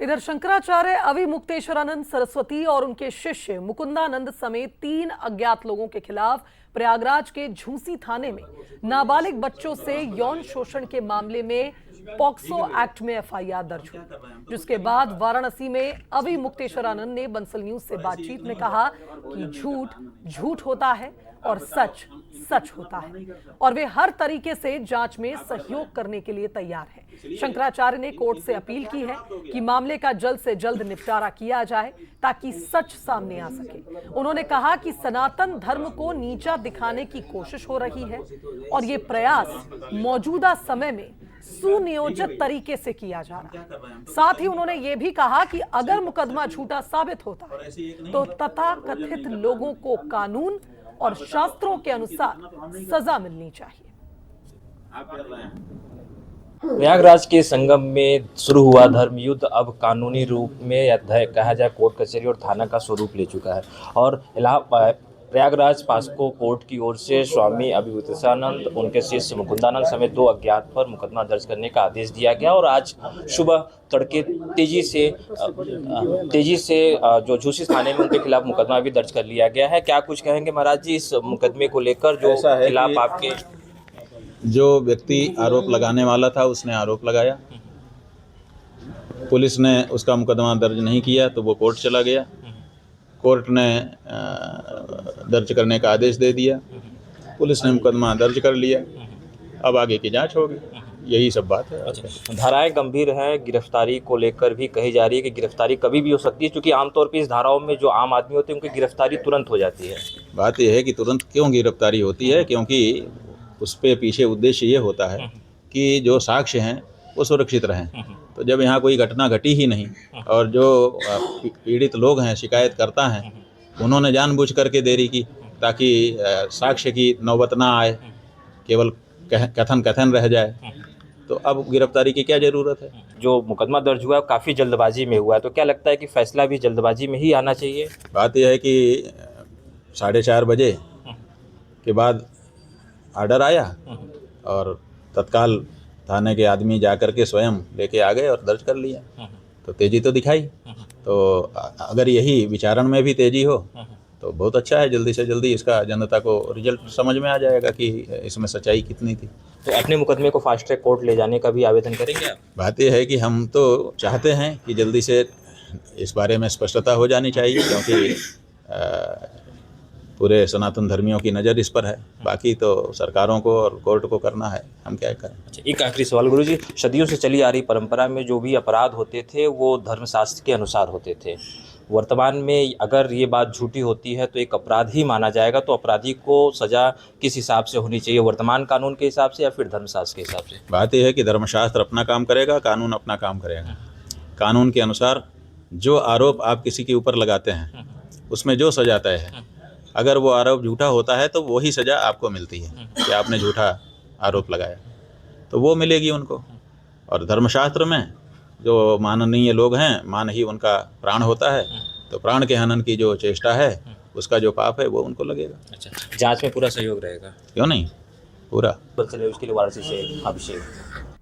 इधर शंकराचार्य अविमुक्तेश्वरानंद सरस्वती और उनके शिष्य मुकुंदानंद समेत 3 अज्ञात लोगों के खिलाफ प्रयागराज के झूंसी थाने में नाबालिग बच्चों से यौन शोषण के मामले में पॉक्सो एक्ट में एफआईआर दर्ज हुई, जिसके बाद वाराणसी में अविमुक्तेश्वरानंद ने बंसल न्यूज से बातचीत में कहा कि झूठ झूठ होता है और सच सच होता है और वे हर तरीके से जांच में सहयोग करने के लिए तैयार हैं। शंकराचार्य ने कोर्ट से अपील की है कि मामले का जल्द से जल्द निपटारा किया जाए ताकि सच सामने आ सके। उन्होंने कहा कि सनातन धर्म को नीचा दिखाने की कोशिश हो रही है और ये प्रयास मौजूदा समय में सुनियोजित तरीके से किया जा रहा है। साथ ही उन्होंने ये भी कहा कि अगर मुकदमा झूठा साबित होता है तो तथाकथित लोगों को कानून और शास्त्रों के अनुसार सजा मिलनी चाहिए। प्रयागराज के संगम में शुरू हुआ धर्म युद्ध अब कानूनी रूप में या कहा जाए कोर्ट कचहरी और थाना का स्वरूप ले चुका है और प्रयागराज पास्को कोर्ट की ओर से स्वामी अविमुक्तेश्वरानंद, उनके शिष्य मुकुंदानंद समेत 2 अज्ञात पर मुकदमा दर्ज करने का आदेश दिया गया और आज सुबह तड़के तेजी से जो झूंसी थाने में उनके खिलाफ मुकदमा भी दर्ज कर लिया गया है। क्या कुछ कहेंगे महाराज जी इस मुकदमे को लेकर जो खिलाफ आपके? जो व्यक्ति आरोप लगाने वाला था उसने आरोप लगाया, पुलिस ने उसका मुकदमा दर्ज नहीं किया तो वो कोर्ट चला गया, कोर्ट ने दर्ज करने का आदेश दे दिया, पुलिस ने मुकदमा दर्ज कर लिया, अब आगे की जांच होगी, यही सब बात है। धाराएं गंभीर हैं, गिरफ्तारी को लेकर भी कही जा रही है कि गिरफ्तारी कभी भी हो सकती है, क्योंकि आमतौर पर इस धाराओं में जो आम आदमी होते हैं उनकी गिरफ्तारी तुरंत हो जाती है। बात यह है कि तुरंत क्यों गिरफ्तारी होती है, क्योंकि उस पे पीछे उद्देश्य ये होता है कि जो साक्ष्य हैं वो सुरक्षित रहें। तो जब यहाँ कोई घटना घटी ही नहीं और जो पीड़ित लोग हैं, शिकायतकर्ता हैं, उन्होंने जानबूझ करके देरी की ताकि साक्ष्य की नौबत ना आए, केवल कथन रह जाए, तो अब गिरफ्तारी की क्या ज़रूरत है। जो मुकदमा दर्ज हुआ है काफ़ी जल्दबाजी में हुआ है, तो क्या लगता है कि फैसला भी जल्दबाजी में ही आना चाहिए? बात यह है कि 4:30 बजे के बाद आर्डर आया और तत्काल थाने के आदमी जाकर के स्वयं लेके आ गए और दर्ज कर लिया, तो तेज़ी तो दिखाई। तो अगर यही विचारण में भी तेज़ी हो तो बहुत अच्छा है, जल्दी से जल्दी इसका जनता को रिजल्ट समझ में आ जाएगा कि इसमें सच्चाई कितनी थी। तो अपने मुकदमे को फास्ट ट्रैक कोर्ट ले जाने का भी आवेदन करेंगे आप? बात यह है कि हम तो चाहते हैं कि जल्दी से इस बारे में स्पष्टता हो जानी चाहिए, क्योंकि पूरे सनातन धर्मियों की नज़र इस पर है, बाकी तो सरकारों को और कोर्ट को करना है, हम क्या करें। अच्छा, एक आखिरी सवाल गुरुजी, सदियों से चली आ रही परंपरा में जो भी अपराध होते थे वो धर्मशास्त्र के अनुसार होते थे। वर्तमान में अगर ये बात झूठी होती है तो एक अपराध ही माना जाएगा, तो अपराधी को सज़ा किस हिसाब से होनी चाहिए, वर्तमान कानून के हिसाब से या फिर धर्मशास्त्र के हिसाब से? बात यह है कि धर्मशास्त्र अपना काम करेगा, कानून अपना काम करेगा। कानून के अनुसार जो आरोप आप किसी के ऊपर लगाते हैं उसमें जो सजा तय है, अगर वो आरोप झूठा होता है तो वही सज़ा आपको मिलती है कि आपने झूठा आरोप लगाया, तो वो मिलेगी उनको। और धर्मशास्त्र में जो माननीय लोग हैं, मान ही उनका प्राण होता है, तो प्राण के हनन की जो चेष्टा है उसका जो पाप है वो उनको लगेगा। अच्छा, जांच में पूरा सहयोग रहेगा? क्यों नहीं, पूरा। उसके लिए वाराणसी से अभिषेक।